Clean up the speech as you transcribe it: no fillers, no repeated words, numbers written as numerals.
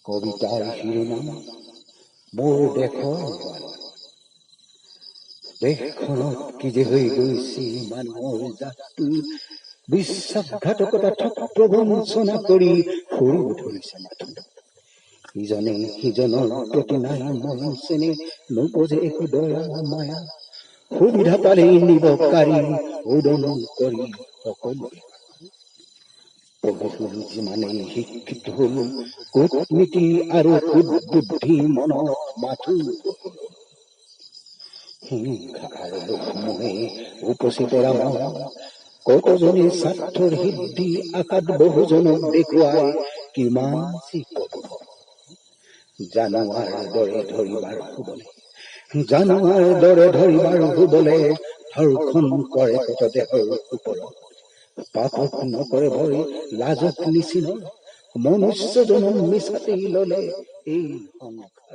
কবিতাৰ শিৰোনাম মোৰ দেশৰ বাণী। দেশখনত কি যে হৈ গৈছে মানুহৰ জাতটো, বিশ্বাসঘাতকতা ঠগ প্ৰবঞ্চনা কৰি ফুৰিব ধৰিছে মাথো। ইজনে সিজনৰ প্ৰতি নাই মৰম চেনেহ, নুবুজে একো দয়া মায়া, সুবিধা পালেই নিবকাৰী উদন কৰি সকলোৱে। পঢ়ি শুনি যিমানেই শিক্ষিত হল, কূটনীতি আৰু কুটবুদ্ধি মনত মাথো। হিংসা আৰু লোভমোহে উপচি পৰা মন, কতজনে স্বাৰ্থৰ সিদ্ধি আশাত বহুজনক দেখুৱাই কিমান যি কব। জানুৱাৰ দৰে ধৰিবাৰ শুবলে, জানুৱাৰ দৰে ধৰিবাৰ শুবলে, ধৰ্ষণ কৰে কত দেহৰ ওপৰত। পাপক নকৰে ভয় লাজক নিচিনা, মনুষ্য জনম মিছাতেই ললে এই সংসাৰ।